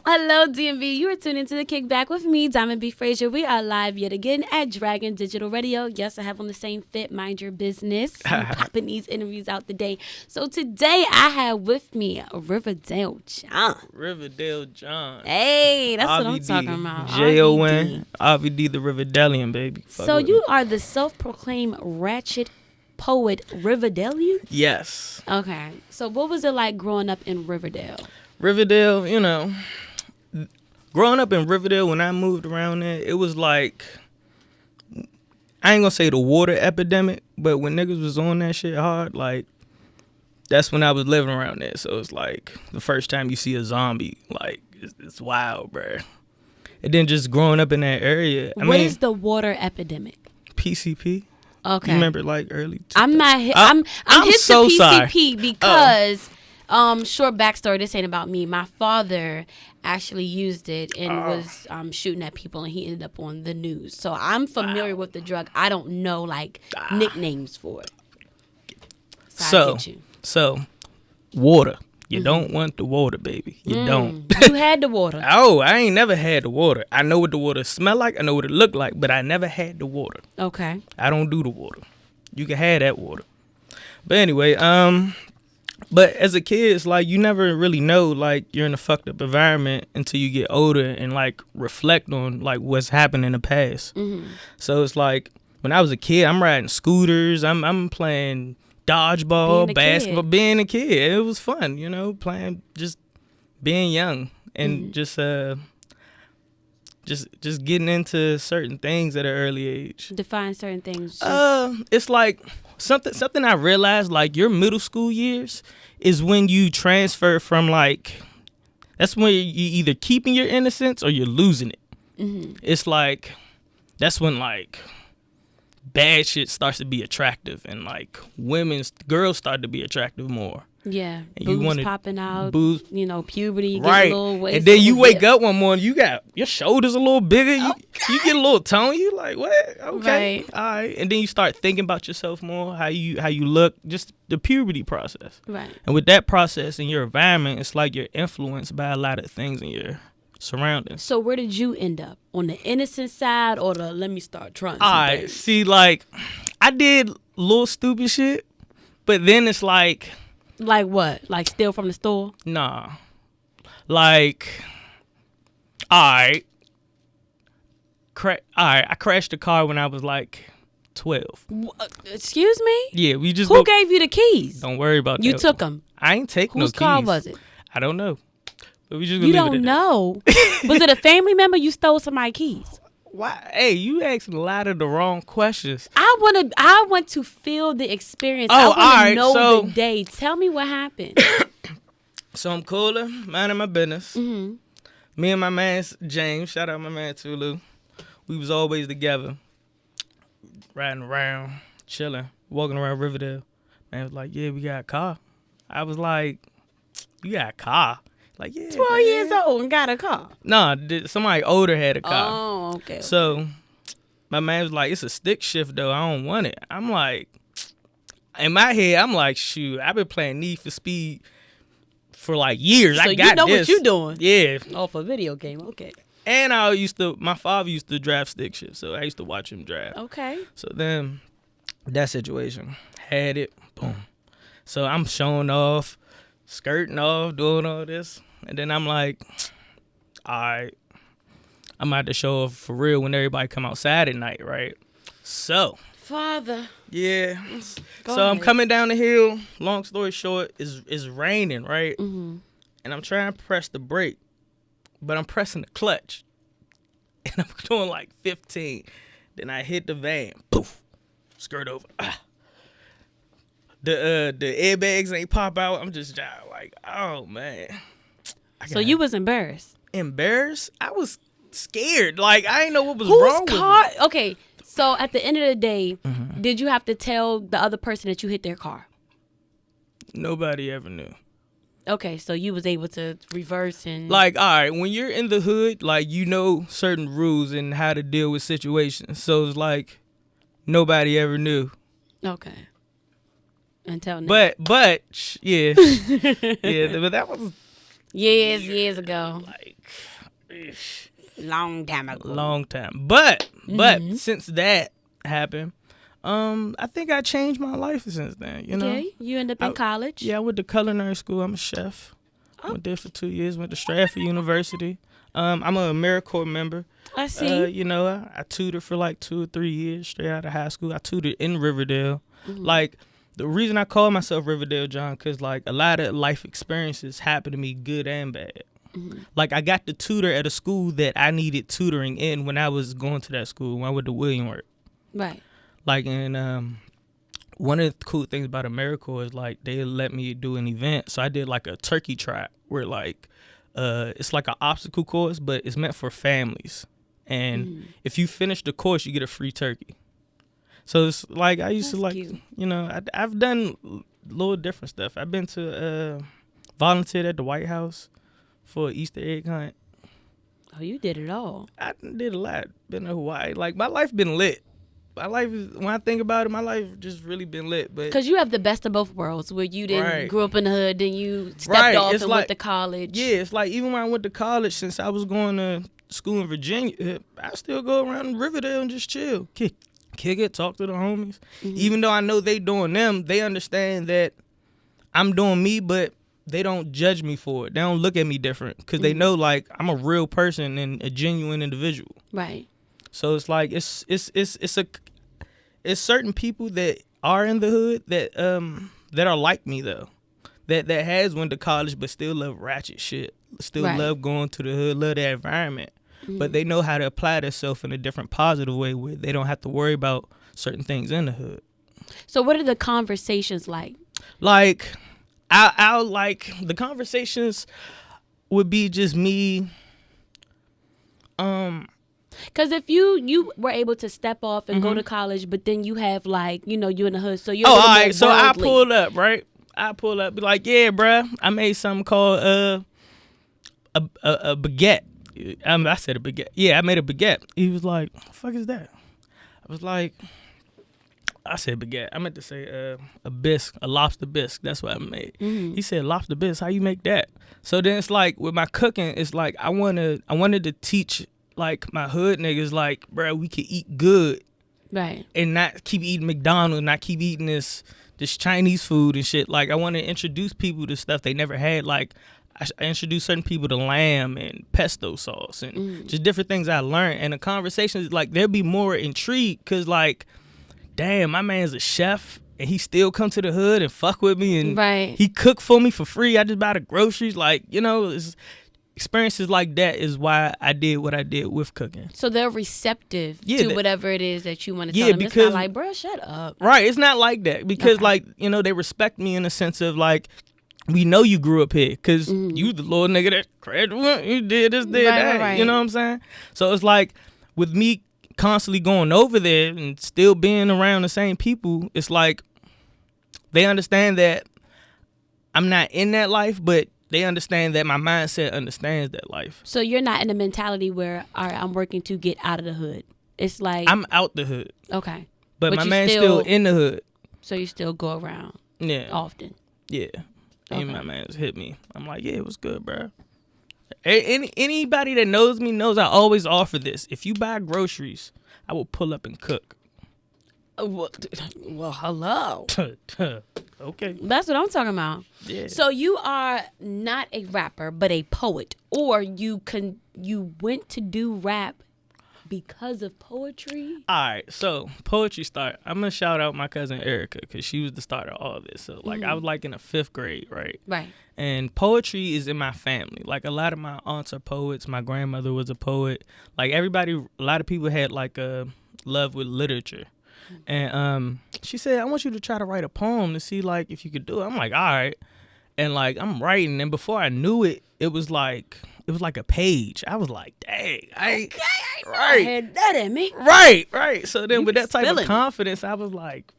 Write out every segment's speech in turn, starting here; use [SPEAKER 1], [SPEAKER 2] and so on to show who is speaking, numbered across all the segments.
[SPEAKER 1] Hello, DMV. You are tuned into the Kick Back with me, Diamond B. Frazier. We are live yet again at Dragon Digital Radio. Yes, I have on the same fit, mind your business. I'm popping these interviews out today. So today I have with me Riverdale Jon.
[SPEAKER 2] Riverdale Jon.
[SPEAKER 1] Hey, that's what I'm talking about.
[SPEAKER 2] Jon. RVD the Riverdalian, baby.
[SPEAKER 1] So you are the self-proclaimed ratchet poet Riverdalian?
[SPEAKER 2] Yes.
[SPEAKER 1] Okay. So what was it like growing up in Riverdale?
[SPEAKER 2] Riverdale, you know, growing up in Riverdale, when I moved around there, it was like, I ain't gonna say the water epidemic, but when niggas was on that shit hard, like, that's when I was living around there. So it's like the first time you see a zombie, like, it's wild, bruh. And then just growing up in that area.
[SPEAKER 1] What is the water epidemic?
[SPEAKER 2] PCP.
[SPEAKER 1] Okay.
[SPEAKER 2] You remember like early?
[SPEAKER 1] I'm not. I'm hip
[SPEAKER 2] so
[SPEAKER 1] to PCP
[SPEAKER 2] sorry.
[SPEAKER 1] because. Short backstory. This ain't about me. My father actually used it and was shooting at people, and he ended up on the news. So I'm familiar with the drug. I don't know like nicknames for it. So I get you.
[SPEAKER 2] So water. You don't want the water, baby. You don't.
[SPEAKER 1] You had the water.
[SPEAKER 2] Oh, I ain't never had the water. I know what the water smell like. I know what it look like, but I never had the water.
[SPEAKER 1] Okay.
[SPEAKER 2] I don't do the water. You can have that water. But anyway, but as a kid, it's like you never really know like you're in a fucked up environment until you get older and like reflect on like what's happened in the past. So it's like when I was a kid, I'm riding scooters, I'm playing dodgeball, basketball, being a kid. It was fun, you know, playing, just being young and just getting into certain things at an early age.
[SPEAKER 1] Define certain things.
[SPEAKER 2] It's like something I realized, like your middle school years is when you transfer from like, that's when you either keeping your innocence or you're losing it. It's like, that's when like bad shit starts to be attractive and like girls start to be attractive more. Yeah, and
[SPEAKER 1] boobs popping out, you know, puberty, you
[SPEAKER 2] right?
[SPEAKER 1] Get a little waist,
[SPEAKER 2] and then you wake up one morning, you got your shoulders a little bigger, you get a little tone, you like, what? Okay, right. All right, and then you start thinking about yourself more, how you look, just the puberty process, right? And with that process in your environment, it's like you're influenced by a lot of things in your surroundings.
[SPEAKER 1] So where did you end up? On the innocent side or the let me start trying?
[SPEAKER 2] All right, see, like I did little stupid shit, but then it's like.
[SPEAKER 1] Like what? Like steal from the store?
[SPEAKER 2] Nah. Like, I crashed a car when I was like 12.
[SPEAKER 1] Excuse me?
[SPEAKER 2] Yeah, we just.
[SPEAKER 1] Who gave you the keys?
[SPEAKER 2] Don't worry about that.
[SPEAKER 1] You took them.
[SPEAKER 2] I ain't take no keys.
[SPEAKER 1] Whose car was it?
[SPEAKER 2] I don't know. But we just.
[SPEAKER 1] You don't know? Was it a family member? You stole somebody's keys?
[SPEAKER 2] Why? Hey, you asking a lot of the wrong questions.
[SPEAKER 1] I want to feel the experience.
[SPEAKER 2] Oh,
[SPEAKER 1] I want to know the day. Tell me what happened.
[SPEAKER 2] So I'm cooler, minding my business. Me and my man James, shout out my man Tulu. We was always together, riding around, chilling, walking around Riverdale. Man was like, "Yeah, we got a car." I was like, "You got a car?" Like, yeah,
[SPEAKER 1] 12 years old and got a car.
[SPEAKER 2] Nah, somebody older had a car.
[SPEAKER 1] Oh, okay.
[SPEAKER 2] So my man was like, it's a stick shift though. I don't want it. I'm like, in my head, I'm like, shoot, I've been playing Need for Speed for like years.
[SPEAKER 1] So
[SPEAKER 2] I got
[SPEAKER 1] you know
[SPEAKER 2] this.
[SPEAKER 1] what you doing.
[SPEAKER 2] Yeah.
[SPEAKER 1] Off a video game. Okay.
[SPEAKER 2] And my father used to drive stick shift, so I used to watch him drive.
[SPEAKER 1] Okay.
[SPEAKER 2] So then that situation, had it, boom. So I'm showing off, skirting off, doing all this. And then I'm like, all right, I'm about to show up for real when everybody come outside at night, right? So.
[SPEAKER 1] Father.
[SPEAKER 2] Yeah.
[SPEAKER 1] Go
[SPEAKER 2] so
[SPEAKER 1] ahead.
[SPEAKER 2] I'm coming down the hill. Long story short, it's raining, right? And I'm trying to press the brake, but I'm pressing the clutch. And I'm doing like 15. Then I hit the van. Poof. Skirt over. The airbags ain't pop out. I'm just like, oh, man.
[SPEAKER 1] So you was embarrassed?
[SPEAKER 2] Embarrassed? I was scared. Like, I didn't know what was wrong with me.
[SPEAKER 1] Okay, so at the end of the day, did you have to tell the other person that you hit their car?
[SPEAKER 2] Nobody ever knew.
[SPEAKER 1] Okay, so you was able to reverse and...
[SPEAKER 2] Like, all right, when you're in the hood, like, you know certain rules and how to deal with situations. So it's like, nobody ever knew.
[SPEAKER 1] Okay. Until now.
[SPEAKER 2] But, yeah. Yeah, but that was...
[SPEAKER 1] Years ago.
[SPEAKER 2] Like, ish,
[SPEAKER 1] Long time ago.
[SPEAKER 2] long time. But since that happened, I think I changed my life since then. You know,
[SPEAKER 1] You end up in college.
[SPEAKER 2] Yeah, I went to culinary school. I'm a chef. I went there for 2 years. Went to Stratford University. I'm a AmeriCorps member.
[SPEAKER 1] I see.
[SPEAKER 2] You know, I tutored for like 2 or 3 years straight out of high school. I tutored in Riverdale. Like, the reason I call myself Riverdale Jon, because like a lot of life experiences happened to me, good and bad. Like, I got to tutor at a school that I needed tutoring in when I was going to that school, when I went to Williamworth.
[SPEAKER 1] Right.
[SPEAKER 2] Like, and one of the cool things about AmeriCorps is like they let me do an event. So I did like a turkey trot where like it's like an obstacle course, but it's meant for families. And if you finish the course, you get a free turkey. So it's like I used to like,
[SPEAKER 1] cute.
[SPEAKER 2] you know, I've done little different stuff. I've been to volunteered at the White House for an Easter egg hunt.
[SPEAKER 1] Oh, you did it all.
[SPEAKER 2] I did a lot. Been to Hawaii. Like, my life been lit. My life is, when I think about it, my life just really been lit. But
[SPEAKER 1] because you have the best of both worlds, where you didn't grew up in the hood, then you stepped off
[SPEAKER 2] it's
[SPEAKER 1] and
[SPEAKER 2] like,
[SPEAKER 1] went to college.
[SPEAKER 2] Yeah, it's like even when I went to college, since I was going to school in Virginia, I still go around Riverdale and just chill, kick it, talk to the homies. Even though I know they doing them, they understand that I'm doing me, but they don't judge me for it. They don't look at me different because they know like I'm a real person and a genuine individual.
[SPEAKER 1] Right.
[SPEAKER 2] So it's like it's certain people that are in the hood that are like me though, that has went to college but still love ratchet shit, still love going to the hood, love that environment, but they know how to apply themselves in a different positive way where they don't have to worry about certain things in the hood.
[SPEAKER 1] So what are the conversations like?
[SPEAKER 2] Like, I'll like the conversations would be just me.
[SPEAKER 1] Because if you were able to step off and go to college, but then you have like, you know, you in the hood, so you're
[SPEAKER 2] all right. So I pulled up, right? I pull up, be like, yeah, bruh, I made something called a baguette. I said a baguette. Yeah, I made a baguette. He was like, "What the fuck is that?" I was like, I said baguette. I meant to say a bisque, a lobster bisque. That's what I made. He said lobster bisque. How you make that? So then it's like with my cooking, it's like I wanted to teach like my hood niggas like, bro, we can eat good,
[SPEAKER 1] right,
[SPEAKER 2] and not keep eating McDonald's, not keep eating this Chinese food and shit. Like I want to introduce people to stuff they never had. Like I introduced certain people to lamb and pesto sauce and just different things I learned. And the conversations, like, they'll be more intrigued because, like, damn, my man's a chef and he still come to the hood and fuck with me and he cook for me for free. I just buy the groceries. Like, you know, experiences like that is why I did what I did with cooking.
[SPEAKER 1] So they're receptive to whatever it is that you want to tell them. Because, it's not like, bro, shut up.
[SPEAKER 2] Right. It's not like that because, like, you know, they respect me in the sense of, like, we know you grew up here because you the little nigga that graduated, you did this, did that. Right. You know what I'm saying? So it's like with me constantly going over there and still being around the same people, it's like they understand that I'm not in that life, but they understand that my mindset understands that life.
[SPEAKER 1] So you're not in a mentality where, all right, I'm working to get out of the hood. It's like
[SPEAKER 2] I'm out the hood.
[SPEAKER 1] Okay.
[SPEAKER 2] But my man's still in the hood.
[SPEAKER 1] So you still go around often.
[SPEAKER 2] Yeah. And my man's hit me. I'm like, yeah, it was good, bro. Anybody that knows me knows I always offer this. If you buy groceries, I will pull up and cook.
[SPEAKER 1] Well, hello.
[SPEAKER 2] Okay.
[SPEAKER 1] That's what I'm talking about.
[SPEAKER 2] Yeah.
[SPEAKER 1] So you are not a rapper, but a poet, or you went to do rap because of poetry?
[SPEAKER 2] All right, so poetry start. I'm gonna shout out my cousin Erica because she was the start of all this. So like I was like in the 5th grade, right?
[SPEAKER 1] Right. And
[SPEAKER 2] poetry is in my family. Like a lot of my aunts are poets. My grandmother was a poet. Like everybody, a lot of people had like a love with literature. And she said, I want you to try to write a poem to see like if you could do it. I'm like, all right. And like I'm writing, and before I knew it, it was like a page. I was like, dang, I
[SPEAKER 1] had that in me.
[SPEAKER 2] Right. So then with that type of confidence, I was like,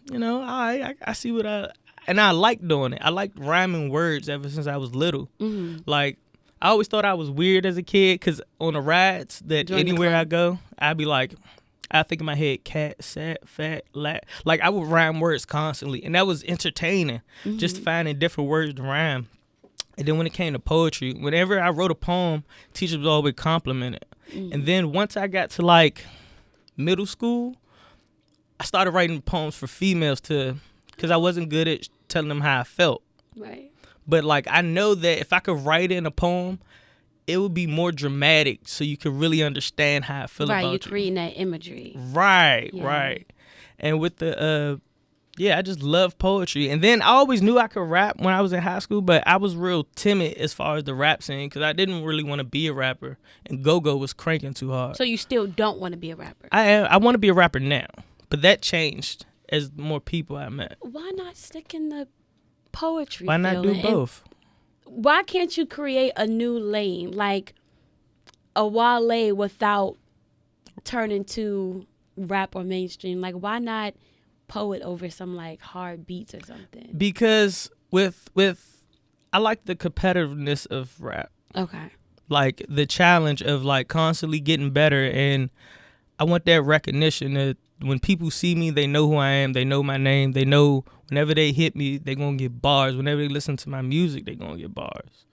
[SPEAKER 2] you know, I see what I like doing it. I like rhyming words ever since I was little. Like I always thought I was weird as a kid because on the rides that anywhere I go, I'd be like, I think in my head, cat, sat, fat, lat. Like I would rhyme words constantly, and that was entertaining. Just finding different words to rhyme. And then when it came to poetry, whenever I wrote a poem, teachers would always compliment it. And then once I got to like middle school, I started writing poems for females because I wasn't good at telling them how I felt.
[SPEAKER 1] Right.
[SPEAKER 2] But like I know that if I could write in a poem, it would be more dramatic, so you could really understand how I feel about you.
[SPEAKER 1] Right, you're creating that imagery.
[SPEAKER 2] Right, right. And with the I just love poetry. And then I always knew I could rap when I was in high school, but I was real timid as far as the rap scene because I didn't really want to be a rapper, and Go-Go was cranking too hard.
[SPEAKER 1] So you still don't want to be a rapper?
[SPEAKER 2] I want to be a rapper now, but that changed as more people I met.
[SPEAKER 1] Why not stick in the poetry
[SPEAKER 2] Why not do both?
[SPEAKER 1] Why can't you create a new lane, like a Wale without turning to rap or mainstream? Like, why not poet over some like hard beats or something?
[SPEAKER 2] Because with I like the competitiveness of rap.
[SPEAKER 1] Okay.
[SPEAKER 2] Like the challenge of like constantly getting better, and I want that recognition that when people see me, they know who I am, they know my name, they know whenever they hit me, they're going to get bars. Whenever they listen to my music, they're going to get bars.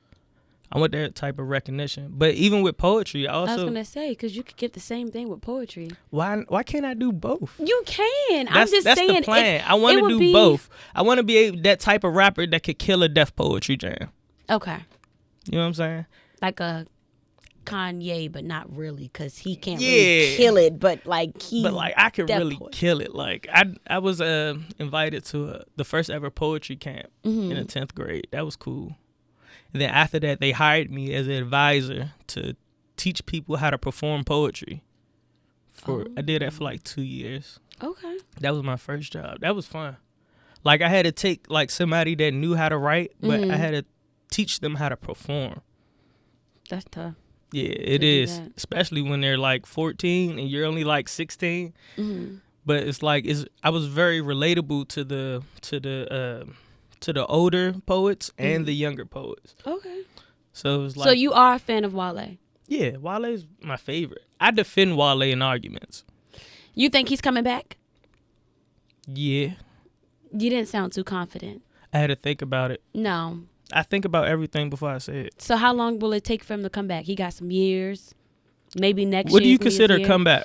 [SPEAKER 2] I want that type of recognition. But even with poetry, I was going to
[SPEAKER 1] say, because you could get the same thing with poetry.
[SPEAKER 2] Why can't I do both?
[SPEAKER 1] You can.
[SPEAKER 2] I'm just saying. That's the plan. I want to do both. I want to be that type of rapper that could kill a deaf poetry jam.
[SPEAKER 1] Okay.
[SPEAKER 2] You know what I'm saying?
[SPEAKER 1] Like a Kanye, but not really, because he can't really kill it, but like
[SPEAKER 2] I could really kill it. Like I was invited to the first ever poetry camp in the 10th grade. That was cool. And then after that, they hired me as an advisor to teach people how to perform poetry. I did that for like 2 years.
[SPEAKER 1] Okay.
[SPEAKER 2] That was my first job. That was fun. Like I had to take like somebody that knew how to write, but I had to teach them how to perform.
[SPEAKER 1] That's tough.
[SPEAKER 2] Yeah, it is, especially when they're like 14 and you're only like 16. But it's like I was very relatable to the older poets and the younger poets.
[SPEAKER 1] Okay.
[SPEAKER 2] So it was like.
[SPEAKER 1] So you are a fan of Wale?
[SPEAKER 2] Yeah, Wale's my favorite. I defend Wale in arguments.
[SPEAKER 1] You think he's coming back?
[SPEAKER 2] Yeah.
[SPEAKER 1] You didn't sound too confident.
[SPEAKER 2] I had to think about it.
[SPEAKER 1] No.
[SPEAKER 2] I think about everything before I say it.
[SPEAKER 1] So how long will it take for him to come back? He got some years. Maybe next year.
[SPEAKER 2] What do you consider comeback?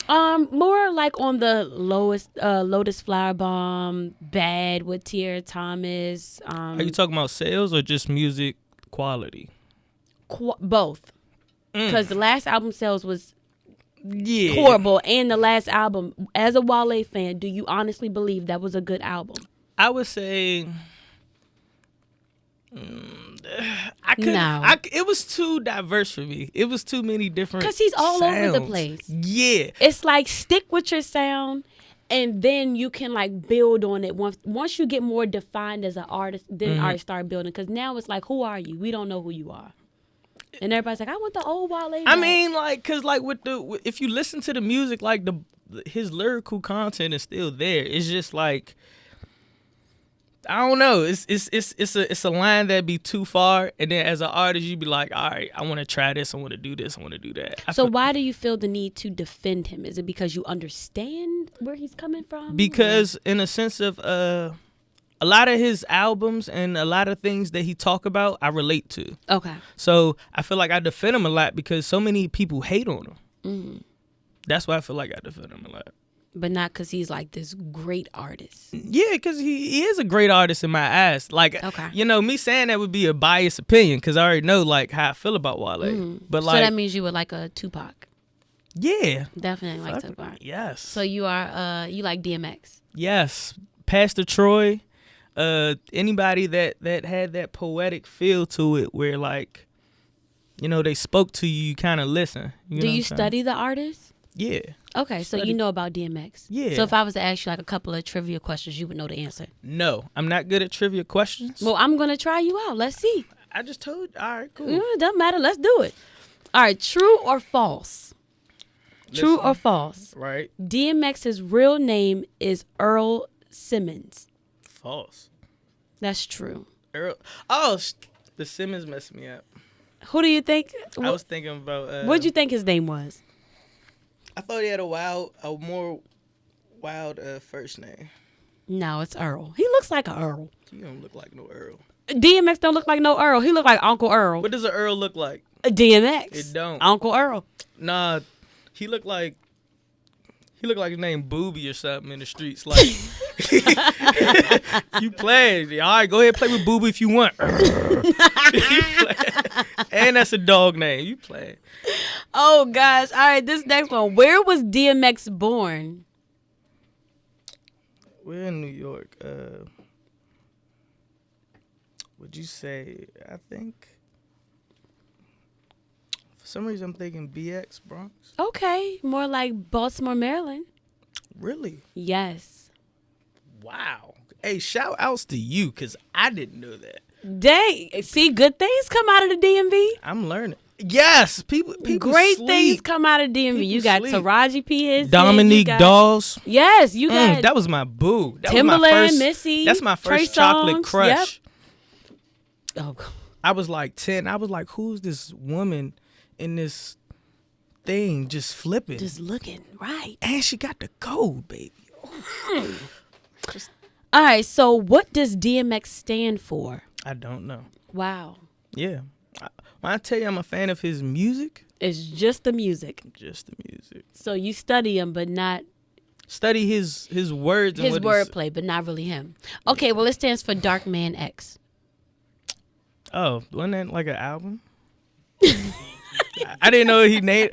[SPEAKER 1] More like on the Lotus Flower Bomb, Bad with Tierra Thomas.
[SPEAKER 2] Are you talking about sales or just music quality?
[SPEAKER 1] Both. Because the last album sales was horrible. And the last album, as a Wale fan, do you honestly believe that was a good album?
[SPEAKER 2] I would say. It was too diverse for me. It was too many different.
[SPEAKER 1] Because he's all
[SPEAKER 2] sounds.
[SPEAKER 1] over the place.
[SPEAKER 2] Yeah,
[SPEAKER 1] it's like stick with your sound, and then you can like build on it. Once you get more defined as an artist, then artists start building. Because now it's like, who are you? We don't know who you are. And everybody's like, I want the old Wale back.
[SPEAKER 2] I mean, like, cause like if you listen to the music, like his lyrical content is still there. It's just like. I don't know. It's a line that'd be too far, and then as an artist, you'd be like, all right, I want to try this, I want to do this, I want to do that.
[SPEAKER 1] So why do you feel the need to defend him? Is it because you understand where he's coming from?
[SPEAKER 2] Because in a sense of a lot of his albums and a lot of things that he talk about, I relate to.
[SPEAKER 1] Okay.
[SPEAKER 2] So I feel like I defend him a lot because so many people hate on him. That's why I feel like I defend him a lot.
[SPEAKER 1] But not because he's like this great artist.
[SPEAKER 2] Yeah, because he is a great artist in my eyes. Like, you know, me saying that would be a biased opinion because I already know like how I feel about Wale. But like,
[SPEAKER 1] so that means you would like a Tupac.
[SPEAKER 2] Yeah,
[SPEAKER 1] definitely like Tupac.
[SPEAKER 2] Yes.
[SPEAKER 1] So you are you like DMX?
[SPEAKER 2] Yes, Pastor Troy. Anybody that had that poetic feel to it, where like, you know, they spoke to you, you kind of listen.
[SPEAKER 1] Do you study the artist?
[SPEAKER 2] Yeah.
[SPEAKER 1] Okay, so you know about DMX.
[SPEAKER 2] Yeah.
[SPEAKER 1] So if I was to ask you like a couple of trivia questions, you would know the answer.
[SPEAKER 2] No, I'm not good at trivia questions.
[SPEAKER 1] Well, I'm going to try you out. Let's see.
[SPEAKER 2] I just told you. All right, cool.
[SPEAKER 1] It doesn't matter. Let's do it. All right, true or false? True or false?
[SPEAKER 2] Right.
[SPEAKER 1] DMX's real name is Earl Simmons.
[SPEAKER 2] False.
[SPEAKER 1] That's true.
[SPEAKER 2] Earl. Oh, the Simmons messed me up.
[SPEAKER 1] Who do you think?
[SPEAKER 2] I was thinking about.
[SPEAKER 1] What did you think his name was?
[SPEAKER 2] I thought he had a more wild first name.
[SPEAKER 1] No, it's Earl. He looks like an Earl.
[SPEAKER 2] He don't look like no Earl.
[SPEAKER 1] DMX don't look like no Earl. He look like Uncle Earl.
[SPEAKER 2] What does an Earl look like?
[SPEAKER 1] DMX.
[SPEAKER 2] It don't.
[SPEAKER 1] Uncle Earl.
[SPEAKER 2] Nah, he look like his name Booby or something in the streets. Like you playing. All right, go ahead play with Booby if you want. And that's a dog name. You playing.
[SPEAKER 1] Oh gosh. All right, this next one. Where was DMX born?
[SPEAKER 2] We're in New York. Would you say, I think, for some reason I'm thinking BX, Bronx.
[SPEAKER 1] Okay, more like Baltimore, Maryland.
[SPEAKER 2] Really?
[SPEAKER 1] Yes.
[SPEAKER 2] Wow. Hey, shout outs to you, because I didn't know that.
[SPEAKER 1] Dang. See, good things come out of the DMV.
[SPEAKER 2] I'm learning. Yes, people
[SPEAKER 1] Great
[SPEAKER 2] sleep.
[SPEAKER 1] things come out of DMV.
[SPEAKER 2] People
[SPEAKER 1] you got
[SPEAKER 2] sleep.
[SPEAKER 1] Taraji P. Henson,
[SPEAKER 2] Dominique Dawes.
[SPEAKER 1] Yes, you got
[SPEAKER 2] That was my boo. That
[SPEAKER 1] Timberland,
[SPEAKER 2] was my first,
[SPEAKER 1] Missy.
[SPEAKER 2] That's my
[SPEAKER 1] Trey
[SPEAKER 2] first chocolate
[SPEAKER 1] Songz.
[SPEAKER 2] crush.
[SPEAKER 1] Yep. Oh,
[SPEAKER 2] I was like 10. I was like, who's this woman in this thing just flipping?
[SPEAKER 1] just looking right.
[SPEAKER 2] And she got the gold, baby.
[SPEAKER 1] All right, so what does DMX stand for?
[SPEAKER 2] I don't know.
[SPEAKER 1] Wow.
[SPEAKER 2] Yeah. When I tell you I'm a fan of his music,
[SPEAKER 1] It's just the music.
[SPEAKER 2] just the music.
[SPEAKER 1] So you study him, but not
[SPEAKER 2] Study his words and
[SPEAKER 1] his
[SPEAKER 2] what
[SPEAKER 1] wordplay, but not really him. Okay, well, it stands for Dark Man X.
[SPEAKER 2] Oh, wasn't that like an album? I didn't know he named.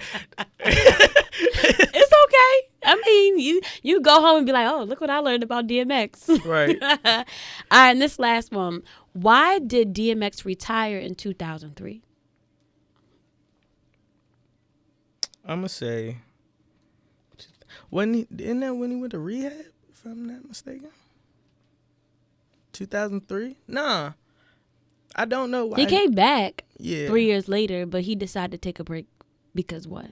[SPEAKER 1] It's okay. I mean, you go home and be like, oh, look what I learned about DMX.
[SPEAKER 2] Right.
[SPEAKER 1] All right, and this last one. Why did DMX retire in 2003?
[SPEAKER 2] I'm gonna say, isn't that when he went to rehab? If I'm not mistaken. 2003? Nah, I don't know why.
[SPEAKER 1] He came back
[SPEAKER 2] Yeah.
[SPEAKER 1] 3 years later, but he decided to take a break because what?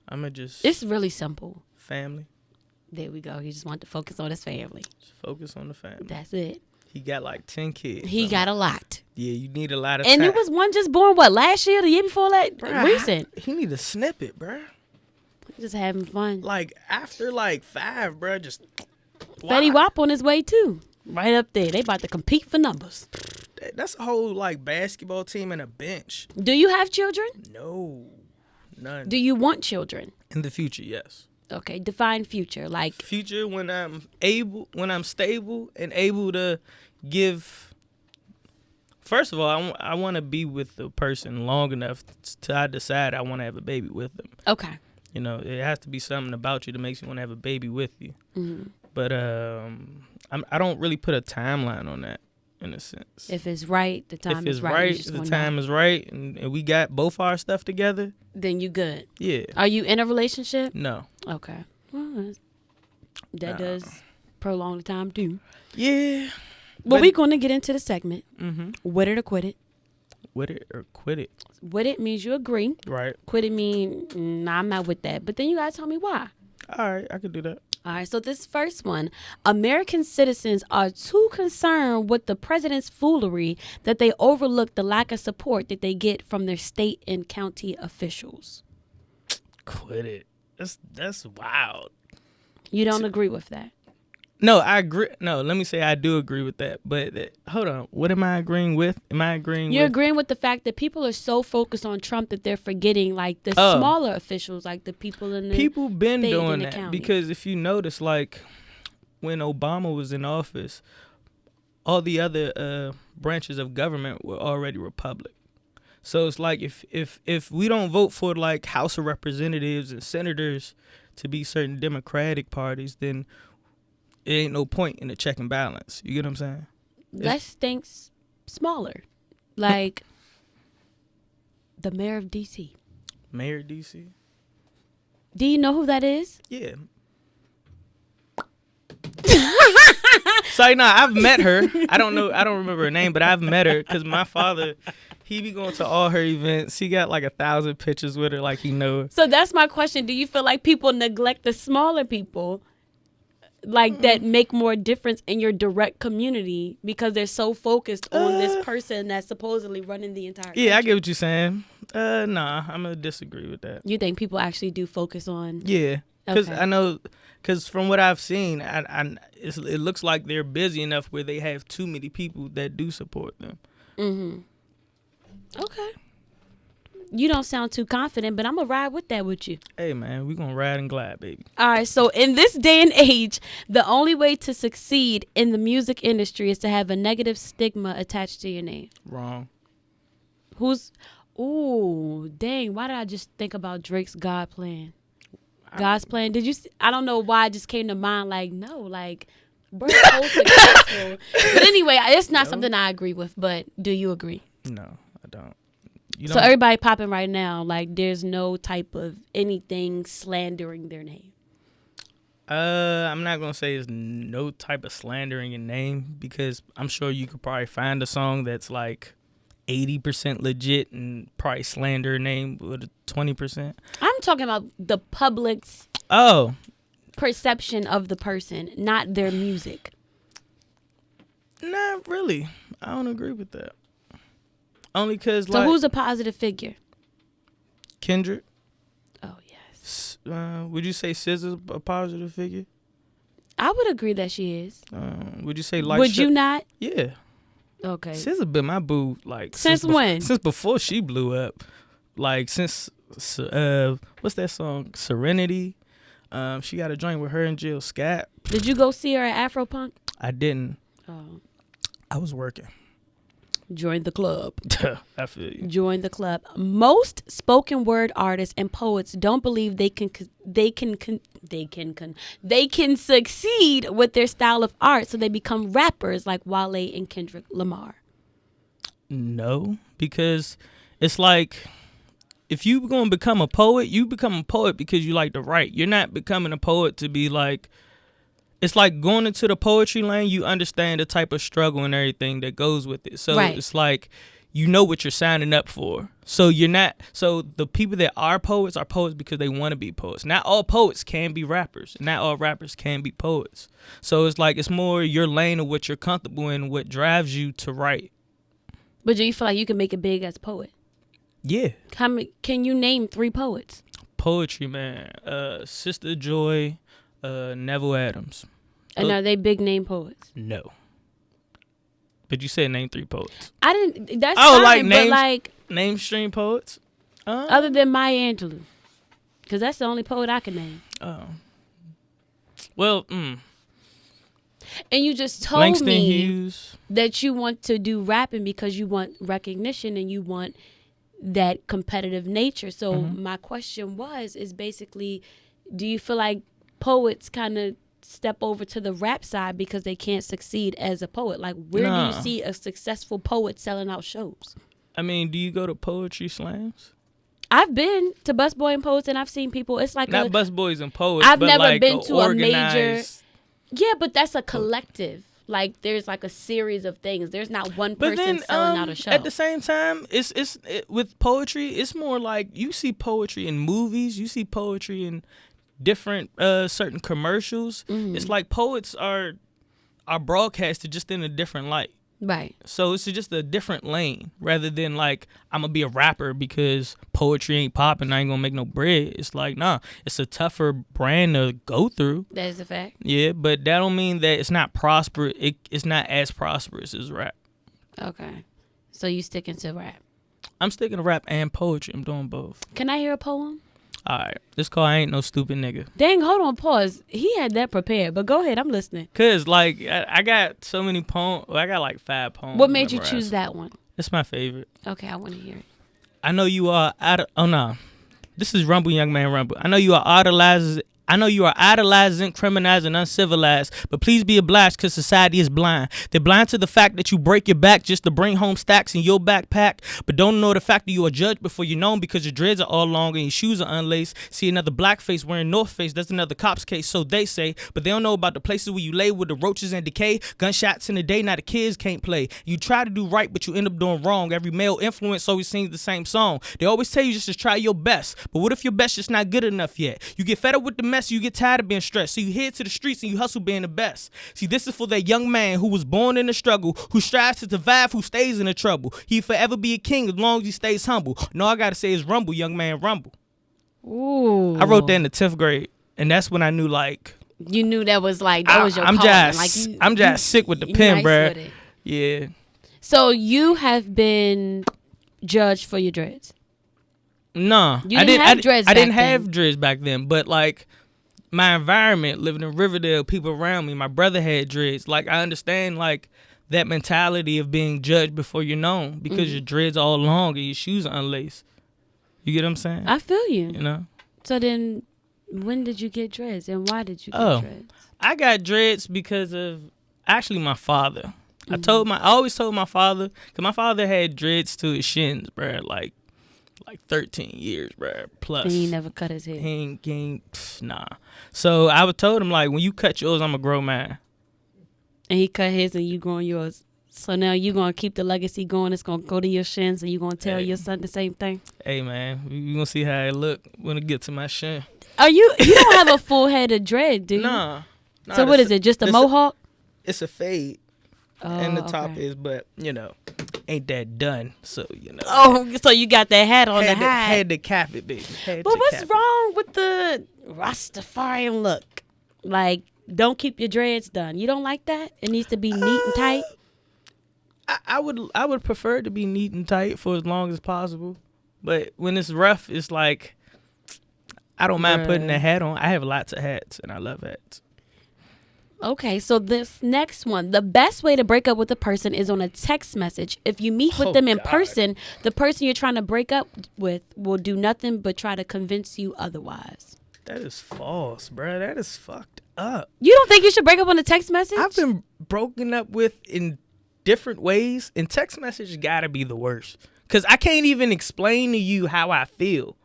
[SPEAKER 2] I'ma just
[SPEAKER 1] It's really simple.
[SPEAKER 2] family.
[SPEAKER 1] There we go. He just wanted to focus on his family.
[SPEAKER 2] Just focus on the family.
[SPEAKER 1] That's it.
[SPEAKER 2] He got like 10 kids.
[SPEAKER 1] He got a lot.
[SPEAKER 2] Yeah, you need a lot of
[SPEAKER 1] And
[SPEAKER 2] time.
[SPEAKER 1] it was one just born, what, last year, the year before that?
[SPEAKER 2] Bruh,
[SPEAKER 1] Recent.
[SPEAKER 2] He need a snippet, bruh.
[SPEAKER 1] Just having fun.
[SPEAKER 2] Like after like 5, bruh, just
[SPEAKER 1] Fetty Wap on his way, too. Right up there. They about to compete for numbers.
[SPEAKER 2] That's a whole like basketball team and a bench.
[SPEAKER 1] Do you have children?
[SPEAKER 2] No, none.
[SPEAKER 1] Do you want children?
[SPEAKER 2] In the future, yes.
[SPEAKER 1] Okay, define future. Like,
[SPEAKER 2] Future when I'm stable and able to give. First of all, I want to be with the person long enough till I decide I want to have a baby with them.
[SPEAKER 1] okay.
[SPEAKER 2] You know, it has to be something about you that makes you want to have a baby with you.
[SPEAKER 1] Mm-hmm.
[SPEAKER 2] But I don't really put a timeline on that in a sense.
[SPEAKER 1] If it's right, the time
[SPEAKER 2] If
[SPEAKER 1] is
[SPEAKER 2] it's
[SPEAKER 1] right.
[SPEAKER 2] right, the time is right, and we got both our stuff together,
[SPEAKER 1] then you good.
[SPEAKER 2] yeah.
[SPEAKER 1] Are you in a relationship?
[SPEAKER 2] No.
[SPEAKER 1] Okay. Well, that
[SPEAKER 2] Nah.
[SPEAKER 1] does prolong the time, too.
[SPEAKER 2] Yeah.
[SPEAKER 1] Well, we're going to get into the segment.
[SPEAKER 2] Mm-hmm.
[SPEAKER 1] With it or quit it.
[SPEAKER 2] With it or quit it.
[SPEAKER 1] With it means you agree.
[SPEAKER 2] Right.
[SPEAKER 1] Quit it mean, nah, I'm not with that. But then you got to tell me why.
[SPEAKER 2] All right, I could do that.
[SPEAKER 1] All right, so this first one, American citizens are too concerned with the president's foolery that they overlook the lack of support that they get from their state and county officials.
[SPEAKER 2] Quit it. That's wild.
[SPEAKER 1] You don't agree with that?
[SPEAKER 2] No, I agree. No, let me say I do agree with that. But hold on. What am I agreeing with?
[SPEAKER 1] You're agreeing with the fact that people are so focused on Trump that they're forgetting like the smaller officials, like the people in the
[SPEAKER 2] people been
[SPEAKER 1] state
[SPEAKER 2] doing
[SPEAKER 1] and the
[SPEAKER 2] that
[SPEAKER 1] county.
[SPEAKER 2] because if you notice, like when Obama was in office, all the other branches of government were already Republic. So it's like if we don't vote for like House of Representatives and senators to be certain Democratic parties, then it ain't no point in the check and balance. You get what I'm saying?
[SPEAKER 1] Let's think smaller, like the mayor of D.C.
[SPEAKER 2] Mayor of D.C.
[SPEAKER 1] Do you know who that is?
[SPEAKER 2] Yeah. Sorry, I've met her. I don't remember her name, but I've met her because my father, he be going to all her events. He got like 1,000 pictures with her, like he know her.
[SPEAKER 1] So that's my question. Do you feel like people neglect the smaller people, like that make more difference in your direct community because they're so focused on this person that's supposedly running the entire country?
[SPEAKER 2] Yeah, I get what you're saying. Nah, I'm gonna disagree with that.
[SPEAKER 1] You think people actually do focus on?
[SPEAKER 2] Yeah, Because
[SPEAKER 1] Okay.
[SPEAKER 2] I know, because from what I've seen, it looks like they're busy enough where they have too many people that do support them.
[SPEAKER 1] Okay. You don't sound too confident, but I'm going to ride with that with you.
[SPEAKER 2] Hey, man, we gonna ride and glide, baby.
[SPEAKER 1] All right. So in this day and age, the only way to succeed in the music industry is to have a negative stigma attached to your name.
[SPEAKER 2] Wrong.
[SPEAKER 1] Ooh, dang. Why did I just think about Drake's God Plan? God's Plan. Did you I don't know why it just came to mind. Like, no, like, we're so successful. But anyway, it's not something I agree with, but do you agree?
[SPEAKER 2] No, I don't.
[SPEAKER 1] So everybody popping right now, like there's no type of anything slandering their name.
[SPEAKER 2] I'm not gonna say there's no type of slandering in name, because I'm sure you could probably find a song that's like 80% legit and probably slander a name with 20%.
[SPEAKER 1] I'm talking about the public's perception of the person, not their music.
[SPEAKER 2] Not really. I don't agree with that. Only because,
[SPEAKER 1] So who's a positive figure?
[SPEAKER 2] Kendrick.
[SPEAKER 1] Oh, yes.
[SPEAKER 2] Would you say SZA's a positive figure?
[SPEAKER 1] I would agree that she is.
[SPEAKER 2] Would you say Light?
[SPEAKER 1] Would you not?
[SPEAKER 2] Yeah.
[SPEAKER 1] Okay.
[SPEAKER 2] SZA been my boo like
[SPEAKER 1] since when?
[SPEAKER 2] Since before she blew up. Like since what's that song? Serenity. She got a joint with her and Jill Scott.
[SPEAKER 1] Did you go see her at Afropunk?
[SPEAKER 2] I didn't.
[SPEAKER 1] Oh.
[SPEAKER 2] I was working.
[SPEAKER 1] Join the club.
[SPEAKER 2] I feel you.
[SPEAKER 1] Join the club. Most spoken word artists and poets don't believe they can succeed with their style of art, so they become rappers like Wale and Kendrick Lamar.
[SPEAKER 2] No, because it's like, if you going to become a poet, you become a poet because you like to write. You're not becoming a poet to be like, it's like going into the poetry lane, you understand the type of struggle and everything that goes with it. So It's like, you know what you're signing up for. So the people that are poets because they want to be poets. Not all poets can be rappers. Not all rappers can be poets. So it's like, it's more your lane of what you're comfortable in, what drives you to write.
[SPEAKER 1] But do you feel like you can make it big as a poet?
[SPEAKER 2] Yeah.
[SPEAKER 1] Can you name 3 poets?
[SPEAKER 2] Poetry, man. Sister Joy, Neville Adams.
[SPEAKER 1] And are they big name poets?
[SPEAKER 2] No. But you said name 3 poets.
[SPEAKER 1] I didn't. That's fine, but like
[SPEAKER 2] mainstream poets.
[SPEAKER 1] Other than Maya Angelou, because that's the only poet I can name.
[SPEAKER 2] Oh. Well.
[SPEAKER 1] And you just told
[SPEAKER 2] Langston
[SPEAKER 1] me
[SPEAKER 2] Hughes.
[SPEAKER 1] that you want to do rapping because you want recognition and you want that competitive nature. So my question is basically, do you feel like poets kind of step over to the rap side because they can't succeed as a poet? Like, where do you see a successful poet selling out shows?
[SPEAKER 2] I mean, do you go to poetry slams?
[SPEAKER 1] I've been to Busboy and Poets, and I've seen people. It's like
[SPEAKER 2] not Busboys and Poets.
[SPEAKER 1] I've
[SPEAKER 2] but
[SPEAKER 1] never
[SPEAKER 2] like
[SPEAKER 1] been to a major.
[SPEAKER 2] Organized...
[SPEAKER 1] Yeah, but that's a collective. Like, there's like a series of things. There's not one person selling out a show.
[SPEAKER 2] At the same time, with poetry, it's more like you see poetry in movies. You see poetry in different certain commercials. It's like poets are broadcasted just in a different light.
[SPEAKER 1] Right.
[SPEAKER 2] So it's just a different lane rather than like, I'm going to be a rapper because poetry ain't popping, I ain't going to make no bread. It's like, nah, it's a tougher brand to go through.
[SPEAKER 1] That is a fact.
[SPEAKER 2] Yeah, but that don't mean that it's not prosperous. It's not as prosperous as rap.
[SPEAKER 1] Okay. So you sticking to rap? I'm
[SPEAKER 2] sticking to rap and poetry. I'm doing both.
[SPEAKER 1] Can I hear a poem?
[SPEAKER 2] All right. This called I Ain't No Stupid Nigga.
[SPEAKER 1] Dang, hold on, pause. He had that prepared, but go ahead. I'm listening.
[SPEAKER 2] Because, like, I got so many poems. Well, I got, like, 5 poems.
[SPEAKER 1] What made you choose that one?
[SPEAKER 2] It's my favorite.
[SPEAKER 1] Okay, I want to hear it.
[SPEAKER 2] I know you are oh, no. This is Rumble, Young Man Rumble. I know you are idolizing, criminalizing, uncivilized, but please be obliged because society is blind. They're blind to the fact that you break your back just to bring home stacks in your backpack, but don't know the fact that you are judged before you're known because your dreads are all long and your shoes are unlaced. See another black face wearing North Face, that's another cop's case, so they say, but they don't know about the places where you lay with the roaches and decay. Gunshots in the day, now the kids can't play. You try to do right, but you end up doing wrong. Every male influence always sings the same song. They always tell you just to try your best, but what if your best just not good enough yet? You get fed up with the mess, you get tired of being stressed, so you head to the streets and you hustle being the best. See, this is for that young man who was born in the struggle, who strives to survive, who stays in the trouble. He forever be a king as long as he stays humble. And all I gotta say is rumble, young man, rumble.
[SPEAKER 1] Ooh.
[SPEAKER 2] I wrote that in the 10th grade. And that's when I knew, like,
[SPEAKER 1] you knew that was like that was your
[SPEAKER 2] I'm
[SPEAKER 1] calling.
[SPEAKER 2] just
[SPEAKER 1] Like
[SPEAKER 2] I'm just sick with the pen,
[SPEAKER 1] nice
[SPEAKER 2] bruh.
[SPEAKER 1] with it.
[SPEAKER 2] Yeah.
[SPEAKER 1] So you have been judged for your dreads.
[SPEAKER 2] No,
[SPEAKER 1] You didn't have dreads
[SPEAKER 2] I didn't
[SPEAKER 1] back then.
[SPEAKER 2] have dreads back then, but like my environment, living in Riverdale, people around me, my brother had dreads. Like I understand like that mentality of being judged before you're known because your dreads all long and your shoes are unlaced. You get what I'm saying?
[SPEAKER 1] I feel you.
[SPEAKER 2] You know.
[SPEAKER 1] So then, when did you get dreads and why did you get dreads?
[SPEAKER 2] I got dreads because of actually my father. I always told my father, because my father had dreads to his shins, bro, like 13 years, bro, plus.
[SPEAKER 1] And he never cut his hair.
[SPEAKER 2] He ain't, nah. So I would told him, like, when you cut yours, I'm going to grow mine.
[SPEAKER 1] And he cut his and you growing yours. So now you going to keep the legacy going. It's going to go to your shins and you going to tell your son the same thing?
[SPEAKER 2] Hey, man, you going to see how it look when it get to my shin.
[SPEAKER 1] You don't have a full head of dread, do you?
[SPEAKER 2] Nah.
[SPEAKER 1] So what is it, just a mohawk?
[SPEAKER 2] It's a fade. And the top is, but, you know, ain't that done. So, you know.
[SPEAKER 1] Oh, so you got that hat on the hat.
[SPEAKER 2] Had to cap it, baby.
[SPEAKER 1] But what's wrong with the Rastafarian look? Like, don't keep your dreads done. You don't like that? It needs to be neat and tight?
[SPEAKER 2] I would prefer it to be neat and tight for as long as possible. But when it's rough, it's like, I don't mind putting a hat on. I have lots of hats, and I love hats.
[SPEAKER 1] Okay, so this next one, the best way to break up with a person is on a text message. If you meet with them in person, the person you're trying to break up with will do nothing but try to convince you otherwise.
[SPEAKER 2] That is false, bro. That is fucked up.
[SPEAKER 1] You don't think you should break up on a text message?
[SPEAKER 2] I've been broken up with in different ways, and text message gotta be the worst. Because I can't even explain to you how I feel.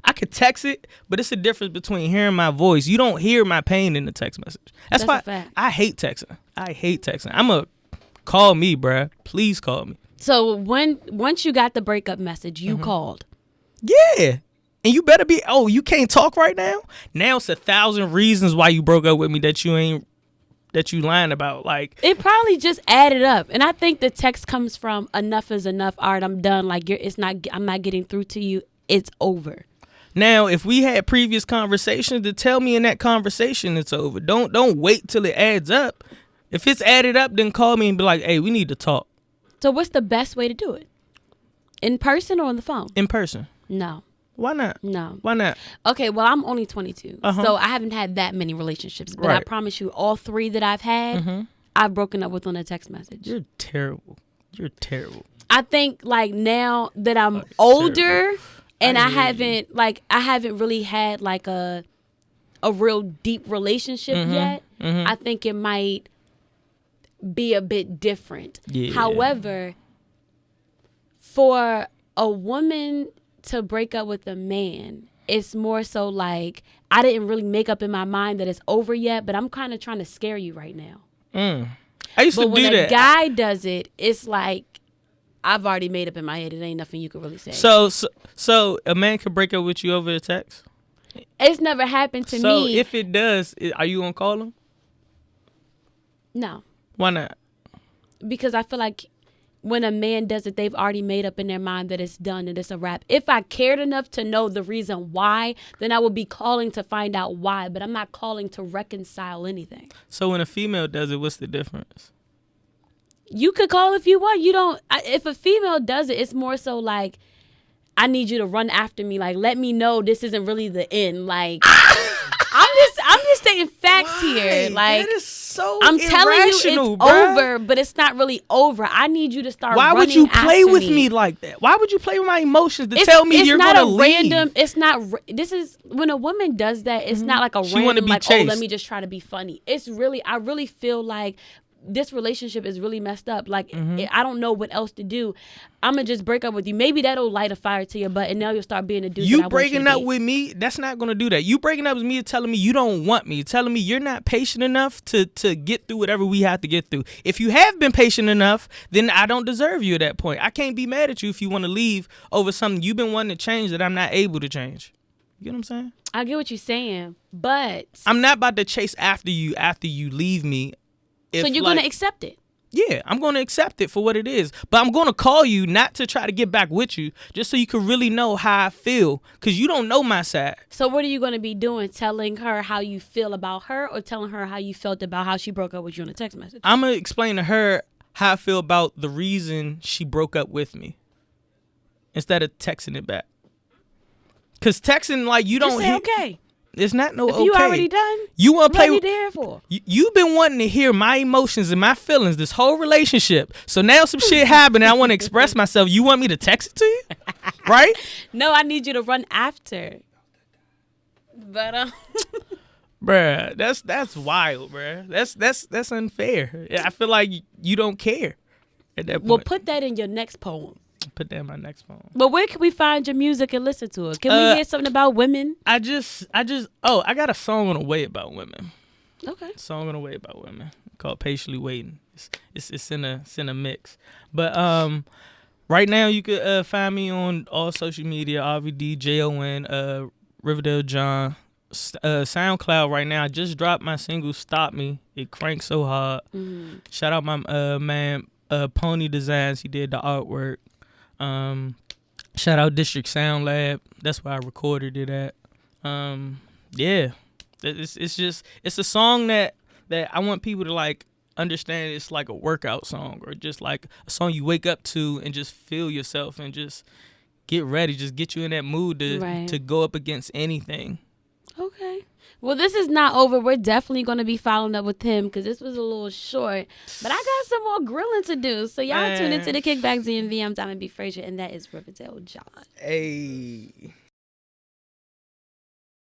[SPEAKER 2] I could text it, but it's a difference between hearing my voice. You don't hear my pain in the text message. That's why I hate texting. I'm a call me, bruh. Please call me.
[SPEAKER 1] So once you got the breakup message, you called.
[SPEAKER 2] Yeah. And you better be, you can't talk right now? Now it's 1,000 reasons why you broke up with me that you lying about. Like,
[SPEAKER 1] it probably just added up. And I think the text comes from enough is enough. All right, I'm done. Like I'm not getting through to you. It's over.
[SPEAKER 2] Now, if we had previous conversations, to tell me in that conversation it's over. Don't wait till it adds up. If it's added up, then call me and be like, hey, we need to talk.
[SPEAKER 1] So what's the best way to do it? In person or on the phone?
[SPEAKER 2] In person.
[SPEAKER 1] No.
[SPEAKER 2] Why not?
[SPEAKER 1] No.
[SPEAKER 2] Why not?
[SPEAKER 1] Okay, well, I'm only 22. So I haven't had that many relationships. But I promise you, all 3 that I've had, I've broken up with on a text message.
[SPEAKER 2] You're terrible. You're terrible.
[SPEAKER 1] I think, like, now that I'm older... And I haven't really had like a real deep relationship yet. I think it might be a bit different. Yeah. However, for a woman to break up with a man, it's more so like I didn't really make up in my mind that it's over yet, but I'm kind of trying to scare you right now.
[SPEAKER 2] I used to do that. But when
[SPEAKER 1] a guy does it, it's like, I've already made up in my head. It ain't nothing you could really say.
[SPEAKER 2] So a man could break up with you over a text?
[SPEAKER 1] It's never happened to me.
[SPEAKER 2] So if it does, are you going to call him?
[SPEAKER 1] No.
[SPEAKER 2] Why not?
[SPEAKER 1] Because I feel like when a man does it, they've already made up in their mind that it's done and it's a wrap. If I cared enough to know the reason why, then I would be calling to find out why. But I'm not calling to reconcile anything.
[SPEAKER 2] So when a female does it, what's the difference?
[SPEAKER 1] You could call if you want. You don't. If a female does it, it's more so like, I need you to run after me. Like, let me know this isn't really the end. Like, I'm just stating facts here. Like,
[SPEAKER 2] that is so
[SPEAKER 1] I'm telling you it's over, but it's not really over. I need you to start. Why
[SPEAKER 2] would you play with me like that? Why would you play with my emotions to tell me you're gonna leave?
[SPEAKER 1] It's not. This is when a woman does that. It's not like a random like, oh, let me just try to be funny. It's really. I really feel like this relationship is really messed up. Like, I don't know what else to do. I'm going to just break up with you. Maybe that'll light a fire to your butt, and now you'll start being a dude.
[SPEAKER 2] You breaking up with me, that's not going to do that. You breaking up with me telling me you don't want me, telling me you're not patient enough to get through whatever we have to get through. If you have been patient enough, then I don't deserve you at that point. I can't be mad at you if you want to leave over something you've been wanting to change that I'm not able to change. You get what I'm saying?
[SPEAKER 1] I get what you're saying, but
[SPEAKER 2] I'm not about to chase after you leave me.
[SPEAKER 1] So you're going to accept it?
[SPEAKER 2] yeah, I'm going to accept it for what it is. But I'm going to call you not to try to get back with you, just so you can really know how I feel, because you don't know my side.
[SPEAKER 1] So what are you going to be doing? Telling her how you feel about her, or telling her how you felt about how she broke up with you in a text message?
[SPEAKER 2] I'm going to explain to her how I feel about the reason she broke up with me instead of texting it back. Because texting, like, you don't
[SPEAKER 1] say okay.
[SPEAKER 2] It's not no
[SPEAKER 1] if
[SPEAKER 2] okay.
[SPEAKER 1] you already done,
[SPEAKER 2] you want to play
[SPEAKER 1] what are you there for?
[SPEAKER 2] You've been wanting to hear my emotions and my feelings this whole relationship. So now some shit happened and I want to express myself. You want me to text it to you? Right?
[SPEAKER 1] No, I need you to run after. But
[SPEAKER 2] bruh, that's wild, bruh. That's unfair. I feel like you don't care at that point.
[SPEAKER 1] Well, put that in your next poem.
[SPEAKER 2] Put that in my next poem.
[SPEAKER 1] But where can we find your music and listen to it? Can we hear something about women?
[SPEAKER 2] I got a song on the way about women.
[SPEAKER 1] Okay.
[SPEAKER 2] Song on the way about women called Patiently Waiting. It's in a mix. But right now you could find me on all social media, RVDJON, Riverdale Jon, SoundCloud right now. I just dropped my single Stop Me. It cranks so hard. Mm-hmm. Shout out my man Pony Designs. He did the artwork. Shout out District Sound Lab. That's where I recorded it at. Yeah, it's a song that I want people to like understand. It's like a workout song, or just like a song you wake up to and just feel yourself and just get ready, just get you in that mood to go up against anything.
[SPEAKER 1] Okay. Well, this is not over. We're definitely going to be following up with him because this was a little short. But I got some more grilling to do. So y'all tune into the Kick Back DMV. I'm Diamond B. Frazier, and that is Riverdale Jon.
[SPEAKER 2] Hey.